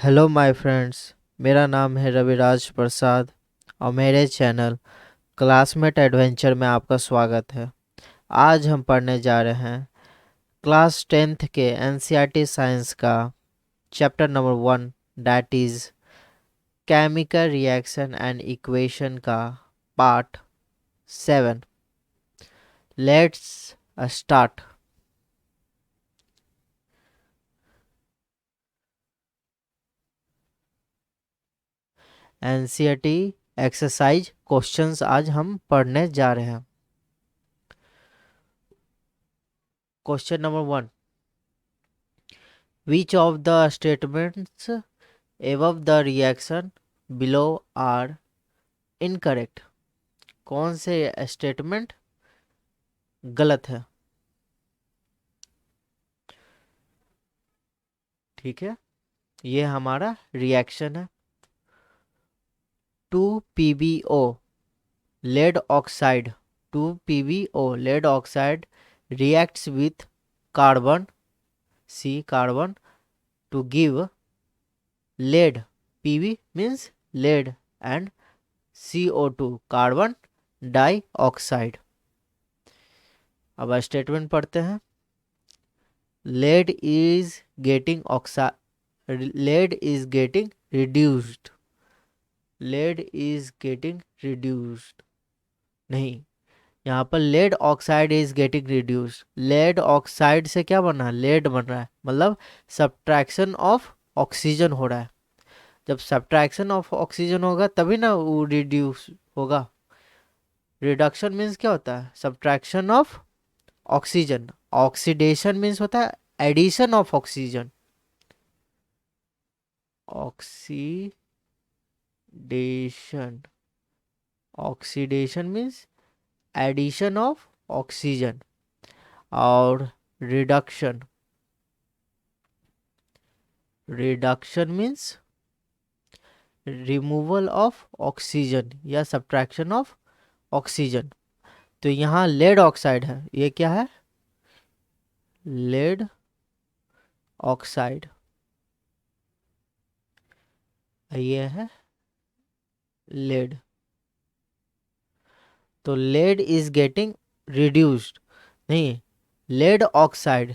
Hello my friends. मेरा नाम है रविराज प्रसाद और मेरे चैनल क्लासमेट एडवेंचर में आपका स्वागत है। आज हम पढ़ने जा रहे हैं क्लास 10th के एनसीईआरटी साइंस का chapter number 1, that is chemical reaction and equation का part 7। Let's start. NCERT exercise questions आज हम पढ़ने जा रहे हैं। Question number 1, which of the statements above the reaction below are incorrect? कौन से स्टेटमेंट गलत है? ठीक है, ये हमारा रिएक्शन है। 2 PbO lead oxide 2 PbO lead oxide reacts with carbon carbon to give lead. Pb means lead and CO2 carbon dioxide। अब स्टेटमेंट पढ़ते हैं। lead is getting reduced। lead is getting reduced नहीं, यहाँ पर lead oxide is getting reduced। lead oxide से क्या बन रहा है? lead बन रहा है, मतलब subtraction of oxygen हो रहा है। जब subtraction of oxygen होगा तभी ना वो reduce होगा। reduction means क्या होता है? subtraction of oxygen। oxidation means होता है addition of oxygen। oxidation means addition of oxygen। और reduction means removal of oxygen या subtraction of oxygen। तो यहाँ lead oxide है, ये क्या है? lead oxide, ये है lead। तो lead is getting reduced नहीं, lead oxide,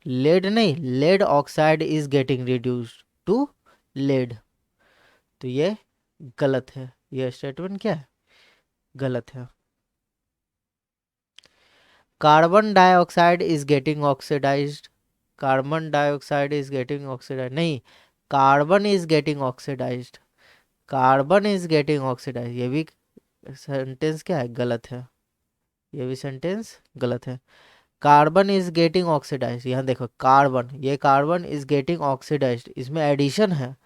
lead नहीं, lead oxide is getting reduced to lead। तो ये गलत है, ये स्टेटमेंट क्या है? गलत है। Carbon dioxide is getting oxidised. Carbon dioxide is getting oxidised नहीं, carbon is getting oxidised. Carbon is getting oxidised, ये भी सेंटेंस क्या है? गलत है। ये भी सेंटेंस गलत है। कार्बन इज गेटिंग ऑक्सीडाइज्ड, यहाँ देखो कार्बन, ये कार्बन इज गेटिंग ऑक्सीडाइज्ड, इसमें एडिशन है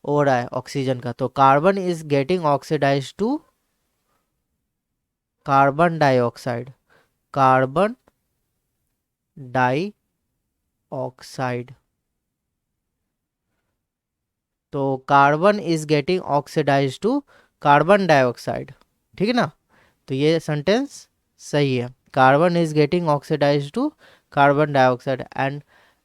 हो रहा है ऑक्सीजन का। तो carbon is getting oxidised to carbon dioxide. Carbon dioxide, तो carbon is getting oxidise to carbon dioxide. ठीक है ना? तो ये सेंटेंस सही है। Carbon is getting oxidise to carbon dioxide and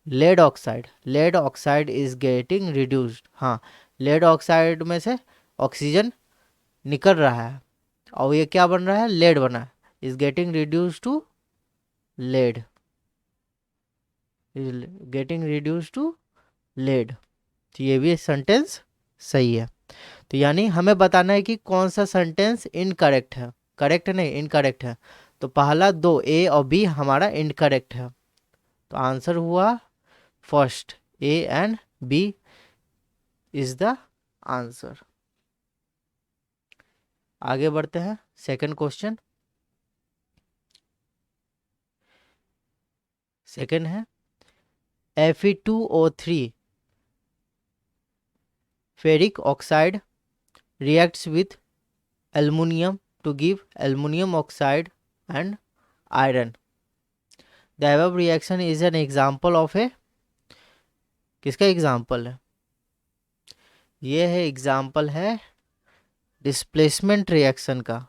lead oxide is getting reduced. हाँ, लेड ऑक्साइड में से ऑक्सीजन निकल रहा है और ये क्या बन रहा है? लेड बना है। Is getting reduce to lead, is getting reduce to lead. तो ये भी सेंटेंस सही है। तो यानी हमें बताना है कि कौन सा सेंटेंस इनकरेक्ट है, करेक्ट नहीं इनकरेक्ट है। तो पहला दो, ए और बी हमारा इनकरेक्ट है। तो आंसर हुआ first, A and B is the answer. आगे बढ़ते हैं, सेकंड क्वेश्चन। सेकंड है Fe2O3 ferric oxide reacts with aluminum to give aluminum oxide and iron। The above reaction is an example of a, किसका example है? ये है example है displacement reaction का।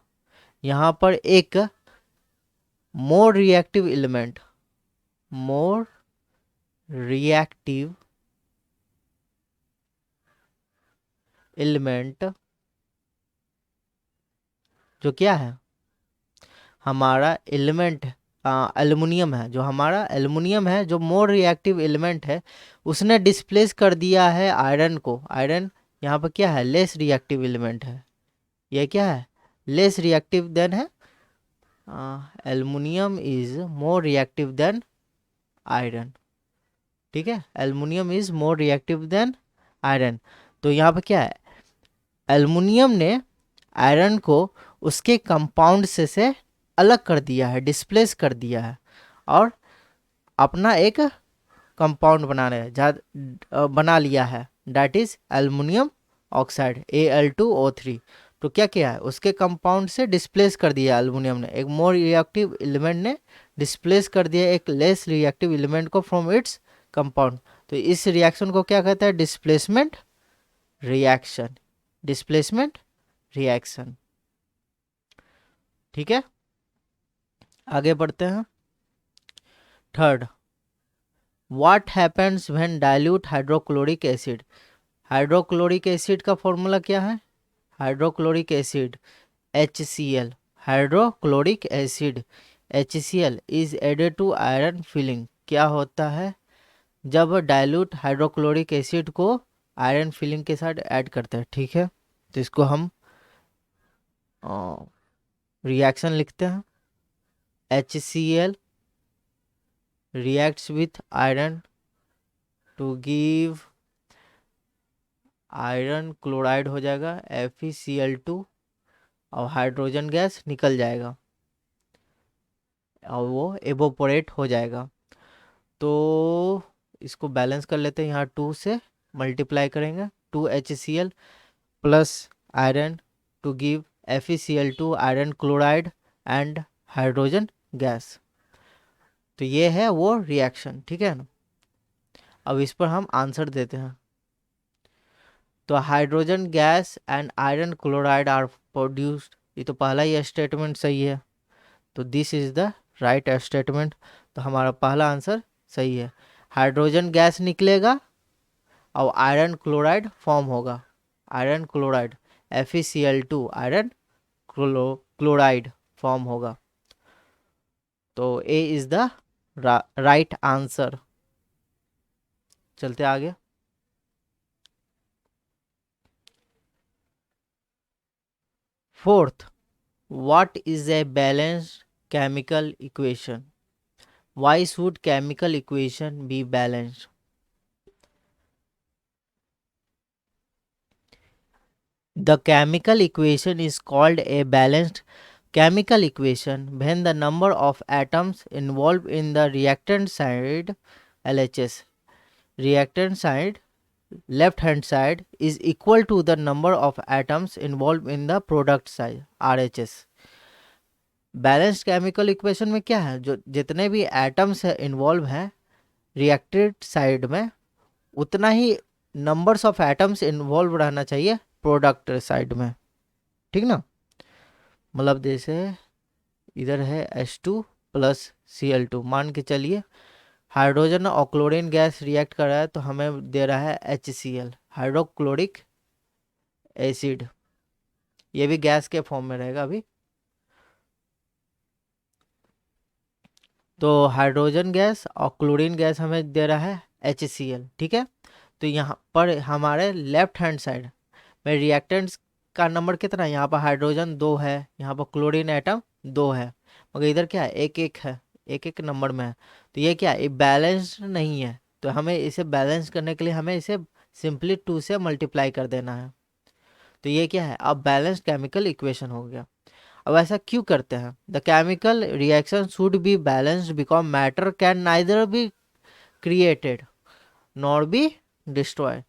यहाँ पर एक more reactive element more reactive element, जो क्या है हमारा एलिमेंट एल्युमिनियम है, जो हमारा एल्युमिनियम है जो मोर रिएक्टिव एलिमेंट है, उसने डिस्प्लेस कर दिया है आयरन को। आयरन यहाँ पर क्या है, लेस रिएक्टिव एलिमेंट है। ये क्या है, लेस रिएक्टिव देन है, aluminium is more reactive than iron. ठीक है, aluminium is more reactive than iron. तो यहाँ पर क्या है, एल्युमिनियम ने आयरन को उसके कंपाउंड से अलग कर दिया है, डिस्प्लेस कर दिया है, और अपना एक कंपाउंड बना लिया है, that is aluminium oxide Al2O3। तो क्या किया है, उसके कंपाउंड से डिस्प्लेस कर दिया एल्युमिनियम ने, एक मोर रिएक्टिव एलिमेंट ने डिस्प्लेस कर दिया एक लेस रिएक्टिव एलिमेंट को फ्रॉम इट्स कंपाउंड। तो इस रिएक्शन को क्या कहता है, डिस्प्लेसमेंट रिएक्शन। Displacement reaction. ठीक है, आगे बढ़ते हैं। Third, what happens when dilute hydrochloric acid. Hydrochloric acid का फॉर्मूला क्या है, hydrochloric acid HCl। Hydrochloric acid HCl is added to iron filing. क्या होता है जब डाइल्यूट हाइड्रोक्लोरिक एसिड को आयरन फिलिंग के साथ ऐड करते हैं। ठीक है, तो इसको हम रिएक्शन लिखते हैं। HCl reacts with iron to give iron chloride हो जाएगा FeCl2, और हाइड्रोजन गैस निकल जाएगा और वो एवोपोरेट हो जाएगा। तो इसको बैलेंस कर लेते हैं, यहाँ 2 से मल्टीप्लाई करेंगे, 2HCl plus iron to give FeCl2 iron chloride and hydrogen gas. तो ये है वो रिएक्शन। ठीक है ना, अब इस पर हम आंसर देते हैं। तो hydrogen gas and iron chloride are produced, ये तो पहला ही स्टेटमेंट सही है, तो this is the right statement. तो हमारा पहला आंसर सही है, हाइड्रोजन गैस निकलेगा और आयरन क्लोराइड फॉर्म होगा। Iron chloride FeCl2 iron chloride form होगा। तो ए इज द राइट आंसर। चलते आगे। Fourth, what is a balanced chemical equation? Why should chemical equation be balanced? The chemical equation is called a balanced chemical equation when the number of atoms involved in the reactant side LHS, reactant side left hand side is equal to the number of atoms involved in the product side RHS। Balanced chemical equation में क्या है, जो जितने भी atoms है involve हैं reacted side में, उतना ही नंबर्स ऑफ एटम्स इन्वॉल्व रहना चाहिए प्रोडक्ट साइड में। ठीक ना, मतलब जैसे इधर है H2 प्लस Cl2, मान के चलिए हाइड्रोजन और क्लोरीन गैस रिएक्ट कर रहा है, तो हमें दे रहा है HCl हाइड्रोक्लोरिक एसिड, ये भी गैस के फॉर्म में रहेगा अभी। तो हाइड्रोजन गैस और क्लोरीन गैस हमें दे रहा है HCl। ठीक है, तो यहाँ पर हमारे लेफ्ट हैंड साइड में रिएक्टेंट्स का नंबर कितना है, यहाँ पर हाइड्रोजन 2 है, यहाँ पर क्लोरीन एटम 2 है, मगर इधर क्या है, एक एक है, एक एक नंबर में है। तो ये क्या है, ये बैलेंस्ड नहीं है, तो हमें इसे बैलेंस करने के लिए हमें इसे सिंपली 2 से मल्टीप्लाई कर देना है। तो ये क्या है, अब बैलेंस्ड केमिकल इक्वेशन हो गया। अब ऐसा क्यों करते हैं, the chemical reaction should be balanced because matter can neither be created nor be destroy.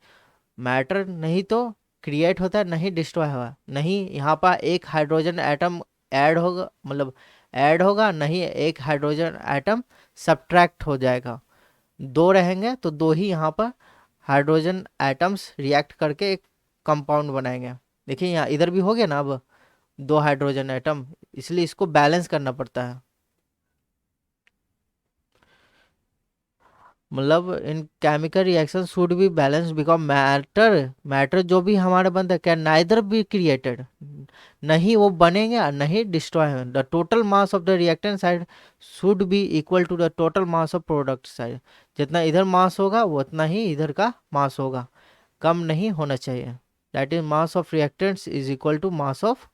Matter नहीं तो क्रिएट होता है, नहीं डिस्ट्रॉय हुआ, नहीं यहाँ पर एक हाइड्रोजन एटम ऐड होगा, मतलब ऐड होगा, नहीं एक हाइड्रोजन एटम सब्ट्रैक्ट हो जाएगा। दो रहेंगे तो दो ही यहाँ पर हाइड्रोजन एटम्स रिएक्ट करके एक कंपाउंड बनाएंगे। देखिए यहाँ इधर भी हो गया ना, अब 2 हाइड्रोजन एटम, इसलिए इसको बैलेंस करना पड़ता है। मतलब इन chemical reaction should be balance because matter जो भी हमारे बनता है कैन नाइदर बी क्रिएटेड, नहीं वो बनेंगे और नहीं डिस्ट्रॉय होंगे। The total mass of the reactant side should be equal to the total mass of product side, जितना इधर मास होगा वो उतना ही इधर का मास होगा, कम नहीं होना चाहिए। That is mass of reactants is equal to mass of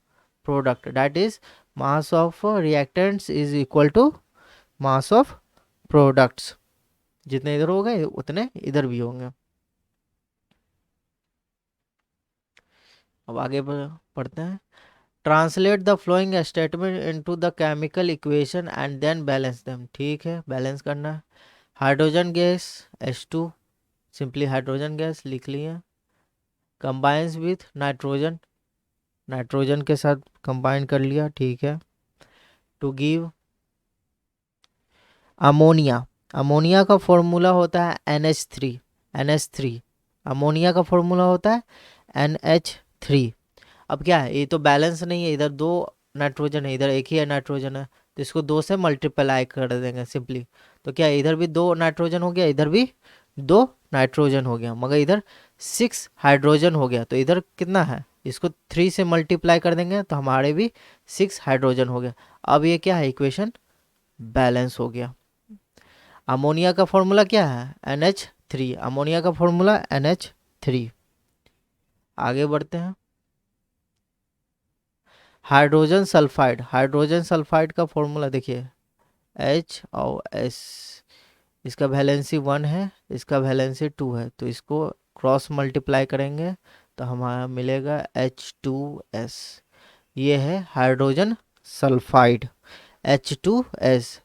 product, that is mass of reactants is equal to mass of products, जितने इधर हो गए उतने इधर भी होंगे। अब आगे पढ़ते हैं। Translate the following statement into the chemical equation and then balance them. ठीक है, बैलेंस करना है। Hydrogen gas H2, simply hydrogen gas लिख लिया, कंबाइंस विथ नाइट्रोजन, नाइट्रोजन के साथ कंबाइन कर लिया, ठीक है, टू गिव अमोनिया। अमोनिया का फॉर्मूला होता है NH3, NH3 अमोनिया का फॉर्मूला होता है NH3। अब क्या है, ये तो बैलेंस नहीं है, इधर दो नाइट्रोजन है, इधर एक ही है नाइट्रोजन है, तो इसको दो से मल्टीप्लाई कर देंगे सिंपली। तो क्या है, इधर भी दो नाइट्रोजन हो गया, इधर भी दो नाइट्रोजन हो गया, मगर इधर 6 हाइड्रोजन हो गया, तो इधर कितना है, इसको 3 से मल्टीप्लाई कर देंगे तो हमारे भी 6 हाइड्रोजन हो गया। अब ये क्या है, इक्वेशन बैलेंस हो गया। अमोनिया का फॉर्मूला क्या है NH3, अमोनिया का फॉर्मूला NH3। आगे बढ़ते हैं। हाइड्रोजन सल्फाइड, हाइड्रोजन सल्फाइड का फॉर्मूला देखिए H और S, इसका वैलेंसी 1 है, इसका वैलेंसी 2 है, तो इसको क्रॉस मल्टीप्लाई करेंगे तो हमारा मिलेगा H2S। ये है hydrogen sulphide. H2S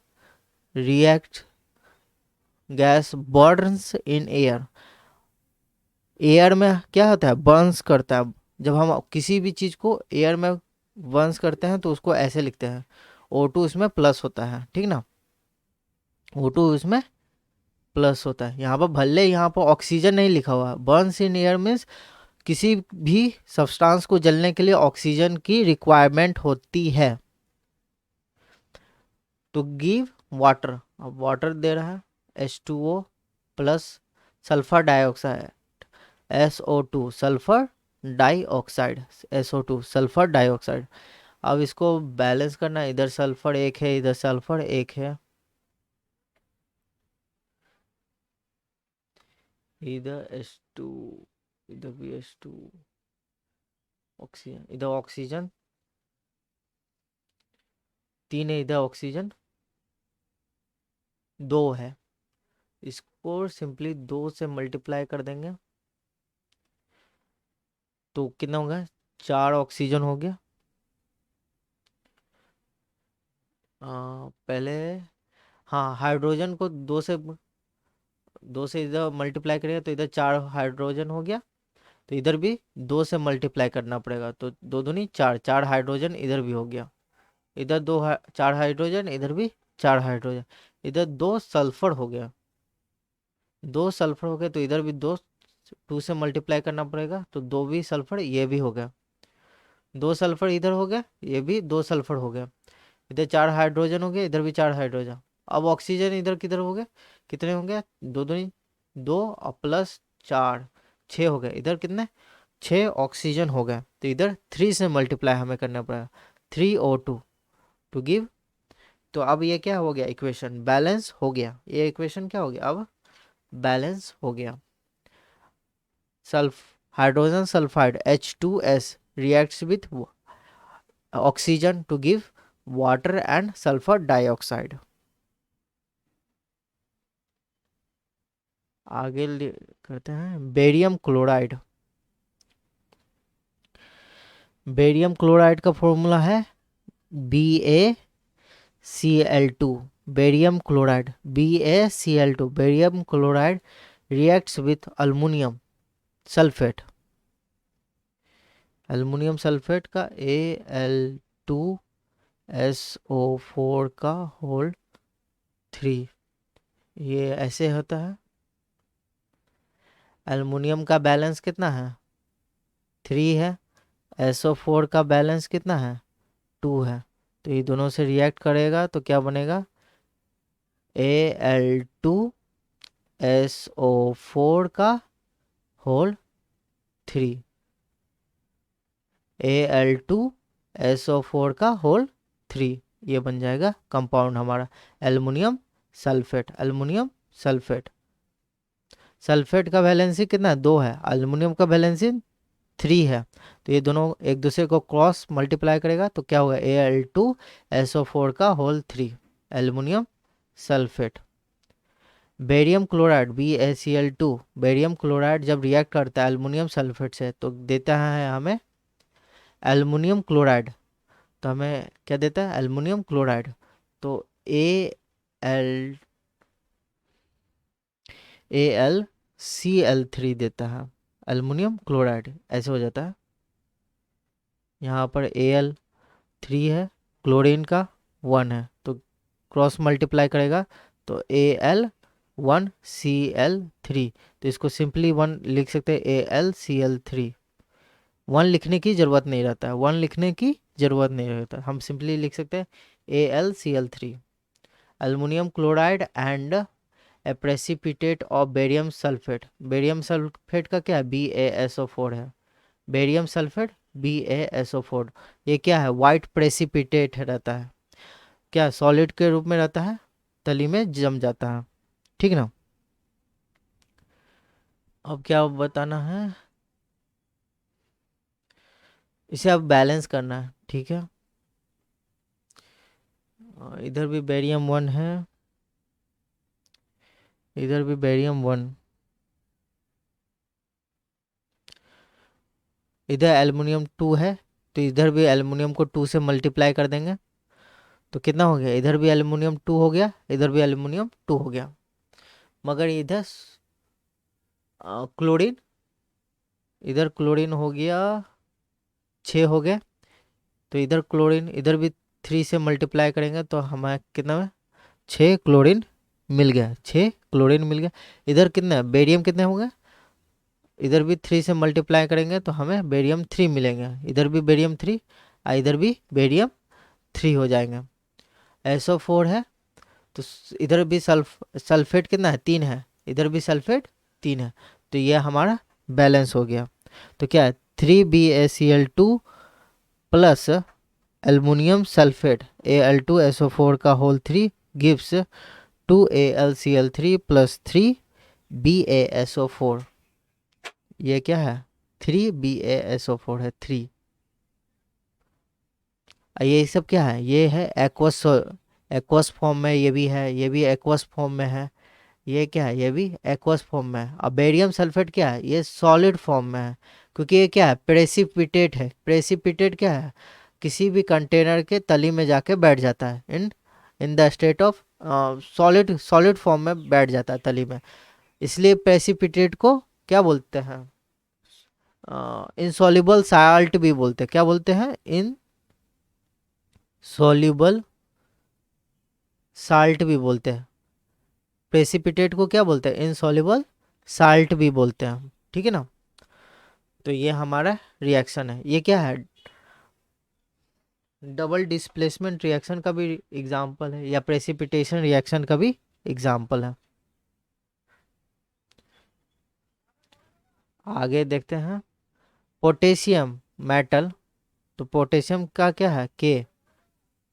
react gas Burns in air, air में क्या होता है, बर्न्स करता है। जब हम किसी भी चीज़ को एयर में बर्न्स करते हैं तो उसको ऐसे लिखते हैं, O2 इसमें प्लस होता है, ठीक ना, O2 इसमें प्लस होता है। यहाँ पर भले यहाँ पर ऑक्सीजन नहीं लिखा हुआ, बर्न्स इन एयर मीन्स किसी भी सब्सटेंस को जलने के लिए ऑक्सीजन की रिक्वायरमेंट होती है। तो गिव वाटर, अब वाटर दे रहा है H2O plus sulphur dioxide SO2, sulphur dioxide SO2 sulphur dioxide. अब इसको बैलेंस करना है, इधर सल्फर एक है, इधर सल्फर एक है, इधर H2, इधर भी H2, ऑक्सीजन, इधर ऑक्सीजन 3 है, इधर ऑक्सीजन 2 है, इसको सिंपली 2 से मल्टीप्लाई कर देंगे तो कितना होगा, 4 ऑक्सीजन हो गया। पहले हाँ, हाइड्रोजन को 2 से इधर मल्टीप्लाई करेगा तो इधर 4 हाइड्रोजन हो गया, तो इधर भी 2 से मल्टीप्लाई करना पड़ेगा, तो 2 दूनी 4, 4 हाइड्रोजन इधर भी हो गया, इधर 4 हाइड्रोजन, इधर भी 4 हाइड्रोजन, इधर 2 सल्फर हो गया, 2 सल्फर हो गया, तो इधर भी 2 से मल्टीप्लाई करना पड़ेगा, तो 2 भी सल्फर, ये भी हो गया, 2 सल्फर इधर हो गया, ये भी 2 सल्फर हो गया, इधर 4 हाइड्रोजन हो गया, इधर भी 4 हाइड्रोजन। अब ऑक्सीजन इधर किधर हो गया, कितने हो गया, 2 दूनी 2 और प्लस 4, 6 हो गए, इधर कितने 6 ऑक्सीजन हो गए, तो इधर 3 से मल्टीप्लाई हमें करना पड़ेगा, 3O2 टू गिव। तो अब ये क्या हो गया, इक्वेशन बैलेंस हो गया, ये इक्वेशन क्या हो गया, अब बैलेंस हो गया। Sulph hydrogen sulphide H2S reacts with oxygen to give water and sulfur dioxide। आगे करते हैं बेरियम क्लोराइड। बेरियम क्लोराइड का फॉर्मूला है BaCl2, barium chloride BaCl2, barium chloride reacts with aluminium sulphate, aluminium sulphate का Al2SO4 का whole 3, ये ऐसे होता है। अल्मुनियम का बैलेंस कितना है 3 है, SO4 का बैलेंस कितना है 2 है, तो ये दोनों से रिएक्ट करेगा तो क्या बनेगा SO4 का होल 3, Al2SO4 का होल 3, ये बन जाएगा कंपाउंड हमारा aluminium sulphate. Aluminium sulphate, sulphate का वैलेंसी कितना, 2 है, एल्युमिनियम का वैलेंसी 3 है, तो ये दोनों एक दूसरे को क्रॉस मल्टीप्लाई करेगा तो क्या होगा, Al2SO4 का whole 3, aluminium sulphate. Barium chloride BaCl2, barium chloride जब रिएक्ट करता है एल्युमिनियम सल्फेट से तो देता है हमें एल्युमिनियम क्लोराइड, तो हमें क्या देता है, एल्युमिनियम क्लोराइड, तो एल AlCl3 देता है एल्युमिनियम क्लोराइड, ऐसे हो जाता है। यहाँ पर Al3 है, क्लोरीन का 1 है, तो क्रॉस मल्टीप्लाई करेगा तो Al1Cl3, तो इसको सिंपली 1 लिख सकते हैं, AlCl3। 1 लिखने की ज़रूरत नहीं रहता है, 1 लिखने की ज़रूरत नहीं रहता, हम सिंपली लिख सकते हैं AlCl3। Aluminium chloride and A precipitate of barium sulphate, barium sulphate का क्या है, BaSO4 है, बेरियम सल्फेट BaSO4, ये क्या है, वाइट प्रेसिपिटेट रहता है, क्या सॉलिड के रूप में रहता है, तली में जम जाता है, ठीक ना। अब क्या बताना है, इसे अब बैलेंस करना है, ठीक है। इधर भी बेरियम 1 है, इधर भी बेरियम 1, इधर एल्युमिनियम 2 है, तो इधर भी एल्युमिनियम को 2 से मल्टीप्लाई कर देंगे तो कितना हो गया, इधर भी एल्युमिनियम 2 हो गया, इधर भी एल्युमिनियम 2 हो गया, मगर इधर क्लोरीन, इधर क्लोरीन हो गया 6 हो गए, तो इधर क्लोरीन, इधर भी 3 से मल्टीप्लाई करेंगे तो हमें कितना में 6 क्लोरीन मिल गया, 6 क्लोरीन मिल गया। इधर कितना है, बेरियम कितने हो गए, इधर भी 3 से मल्टीप्लाई करेंगे तो हमें बेरियम 3 मिलेंगे, इधर भी बेरियम 3 और इधर भी बेरियम 3 हो जाएंगे। SO4 है, तो इधर भी सल्फेट कितना है, 3 है, इधर भी सल्फेट 3 है, तो ये हमारा बैलेंस हो गया। तो क्या है, 3BaCl2 plus aluminium sulphate Al2SO4 का whole 3 gives 2AlCl3 plus 3BaSO4, ये क्या है, 3BaSO4 है, 3। ये सब क्या है, ये है एक्वस, एक्वस फॉर्म में, ये भी है, ये भी एक्वस फॉर्म में है, ये क्या है, ये भी एक्वस फॉर्म में है। अब बेरियम सल्फेट क्या है, ये सॉलिड फॉर्म में है, क्योंकि ये क्या है, प्रेसिपिटेट है। प्रेसिपिटेट क्या है, किसी भी कंटेनर के तली में जाके बैठ जाता है, in in the state of solid, solid form में बैठ जाता है तली में, इसलिए प्रेसिपिटेट को क्या बोलते हैं, इनसॉल्युबल साल्ट भी बोलते हैं, क्या बोलते हैं, इनसॉल्युबल साल्ट भी बोलते हैं, प्रेसिपिटेट को क्या बोलते हैं, इनसॉल्युबल साल्ट भी बोलते हैं, ठीक है ना। तो ये हमारा रिएक्शन है, ये क्या है, डबल डिस्प्लेसमेंट रिएक्शन का भी एग्जाम्पल है, या प्रेसिपिटेशन रिएक्शन का भी एग्जाम्पल है। आगे देखते हैं, पोटेशियम मेटल, तो पोटेशियम का क्या है, के,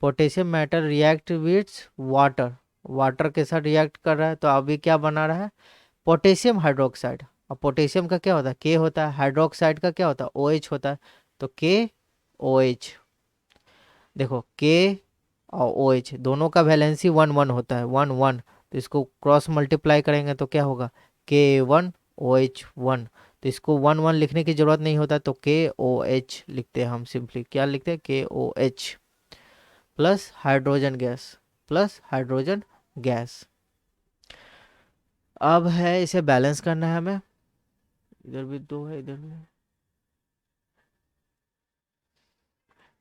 potassium metal react with water, water के साथ रिएक्ट कर रहा है, तो अभी क्या बना रहा है, पोटेशियम हाइड्रोक्साइड। और पोटेशियम का क्या होता है, के होता है, हाइड्रोक्साइड का क्या होता है, OH होता है, तो KOH, देखो के और OH दोनों का वैलेंसी 1 1 होता है, 1 1, तो इसको क्रॉस मल्टीप्लाई करेंगे तो क्या होगा, K1OH1, तो इसको 1 1 लिखने की जरूरत नहीं होता, तो KOH लिखते हैं हम, सिंपली क्या लिखते हैं, KOH plus hydrogen gas, plus hydrogen gas. अब है इसे बैलेंस करना है हमें, इधर भी 2 है, इधर भी,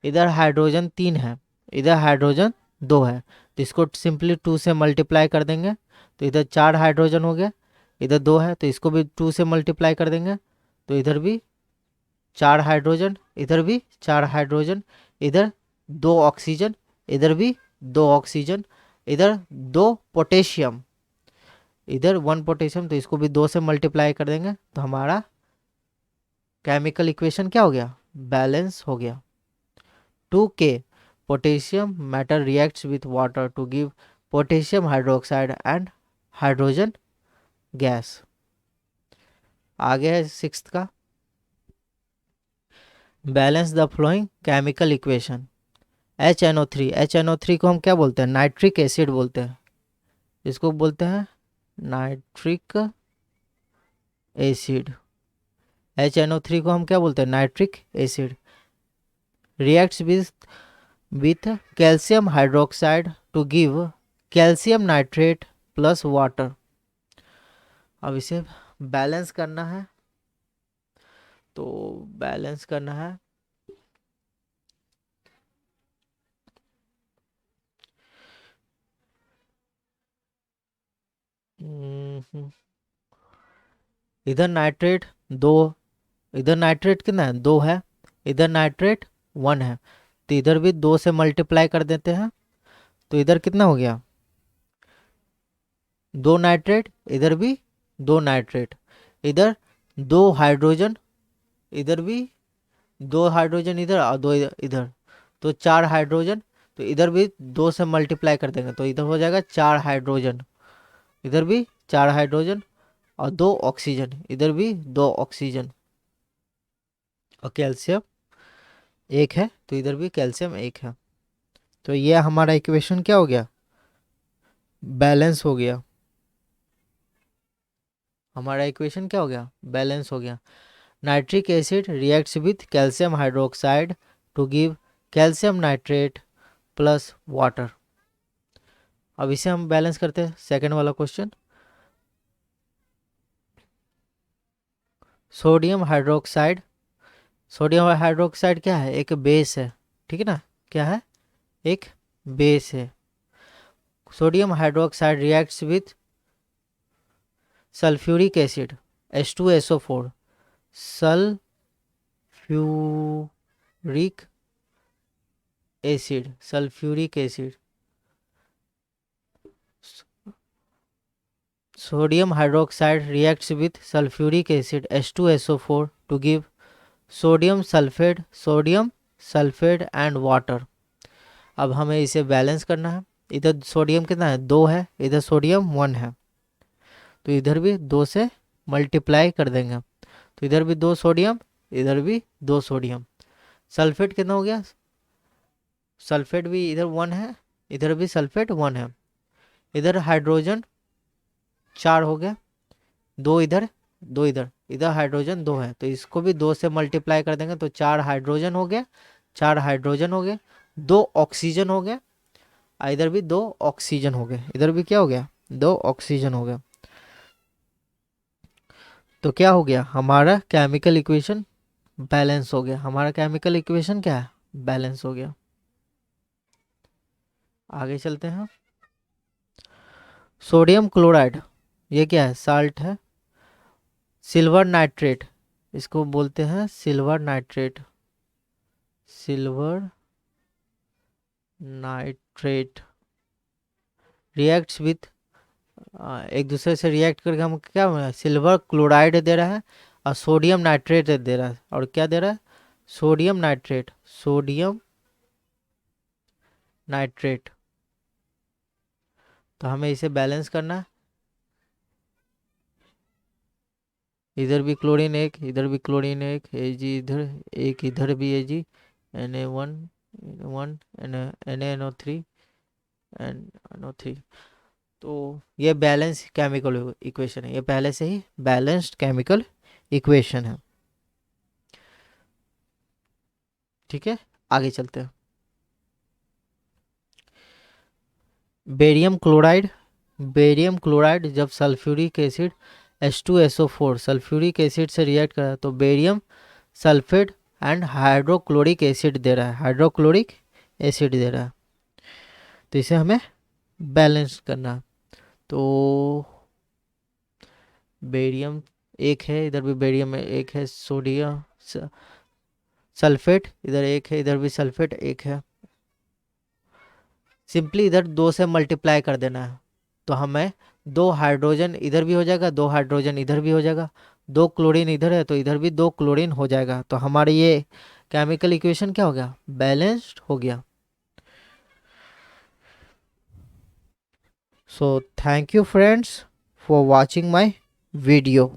इधर हाइड्रोजन 3 है, इधर हाइड्रोजन 2 है, तो इसको सिंपली 2 से मल्टीप्लाई कर देंगे तो इधर 4 हाइड्रोजन हो गया, इधर 2 है तो इसको भी 2 से मल्टीप्लाई कर देंगे तो इधर भी 4 हाइड्रोजन, इधर भी 4 हाइड्रोजन, इधर 2 ऑक्सीजन, इधर भी 2 ऑक्सीजन, इधर 2 पोटेशियम, इधर 1 पोटेशियम, तो इसको भी 2 से मल्टीप्लाई कर देंगे तो हमारा केमिकल इक्वेशन क्या हो गया, बैलेंस हो गया। 2K potassium metal reacts with water to give potassium hydroxide and hydrogen gas. आगे है 6th का, balance the following chemical equation. HNO3 को हम क्या बोलते हैं, नाइट्रिक एसिड बोलते हैं, इसको बोलते हैं नाइट्रिक एसिड। HNO3 को हम क्या बोलते हैं, nitric acid. Reacts with calcium hydroxide to give calcium nitrate plus water. अब इसे बैलेंस करना है, तो बैलेंस करना है, इधर नाइट्रेट 2, इधर नाइट्रेट कितना है, 2 है, इधर नाइट्रेट 1 है, तो इधर भी 2 से मल्टीप्लाई कर देते हैं, तो इधर कितना हो गया, 2 नाइट्रेट, इधर भी 2 नाइट्रेट, इधर 2 हाइड्रोजन, इधर भी 2 हाइड्रोजन, इधर और 2 इधर, तो 4 हाइड्रोजन, तो इधर भी 2 से मल्टीप्लाई कर देंगे तो इधर हो जाएगा 4 हाइड्रोजन, इधर भी 4 हाइड्रोजन और 2 ऑक्सीजन, इधर भी 2 ऑक्सीजन, और कैल्शियम 1 है, तो इधर भी कैल्शियम 1 है। तो ये हमारा इक्वेशन क्या हो गया, बैलेंस हो गया। हमारा इक्वेशन क्या हो गया, बैलेंस हो गया। Nitric acid reacts with calcium hydroxide to give calcium nitrate plus water. अब इसे हम बैलेंस करते हैं, सेकंड वाला question. Sodium hydroxide, sodium hydroxide क्या है, एक बेस है, ठीक है ना, क्या है, एक बेस है। Sodium hydroxide reacts with sulphuric acid H2SO4, sulphuric acid, sulphuric acid. Sodium hydroxide reacts with sulphuric acid H2SO4 to give sodium sulphate and water. अब हमें इसे बैलेंस करना है, इधर सोडियम कितना है, 2 है, इधर सोडियम 1 है, तो इधर भी 2 से मल्टीप्लाई कर देंगे, तो इधर भी 2 सोडियम, इधर भी 2 सोडियम। सल्फेट कितना हो गया, सल्फेट भी इधर 1 है, इधर भी सल्फेट 1 है, इधर हाइड्रोजन 4 हो गया, 2 इधर 2 इधर, इधर हाइड्रोजन 2 है, तो इसको भी 2 से मल्टीप्लाई कर देंगे तो 4 हाइड्रोजन हो गया, 4 हाइड्रोजन हो गया, 2 ऑक्सीजन हो गया, इधर भी 2 ऑक्सीजन हो गए, इधर भी क्या हो गया, 2 ऑक्सीजन हो गया। तो क्या हो गया, हमारा केमिकल इक्वेशन बैलेंस हो गया। हमारा केमिकल इक्वेशन क्या है, बैलेंस हो गया। आगे चलते हैं, सोडियम क्लोराइड, ये क्या है, साल्ट है। सिल्वर नाइट्रेट, इसको बोलते हैं silver nitrate, silver nitrate reacts with, एक दूसरे से रिएक्ट करके हम क्या, सिल्वर क्लोराइड दे रहा है और सोडियम नाइट्रेट दे रहा है, और क्या दे रहा है, सोडियम नाइट्रेट, सोडियम नाइट्रेट। तो हमें इसे बैलेंस करना है, इधर भी क्लोरीन 1, इधर भी क्लोरीन 1, Ag इधर एक, इधर भी Ag, Na1 NaNO3 NO3। तो ये बैलेंस केमिकल इक्वेशन है, ये पहले से ही बैलेंस्ड केमिकल इक्वेशन है, ठीक है। आगे चलते हैं, बेरियम क्लोराइड, बेरियम क्लोराइड जब sulphuric acid H2SO4 sulphuric acid से रिएक्ट करा तो barium sulphate and hydrochloric acid दे रहा है, हाइड्रोक्लोरिक एसिड दे रहा है, तो इसे हमें बैलेंस करना है। तो बेरियम 1 है, इधर भी बेरियम 1 है, सोडियम सल्फेट इधर 1 है, इधर भी सल्फेट 1 है, सिंपली इधर 2 से मल्टीप्लाई कर देना है, तो हमें दो हाइड्रोजन इधर भी हो जाएगा, दो हाइड्रोजन इधर भी हो जाएगा, दो क्लोरीन इधर है तो इधर भी दो क्लोरीन हो जाएगा। तो हमारा ये केमिकल इक्वेशन क्या हो गया, बैलेंस्ड हो गया। So thank you friends for watching my video.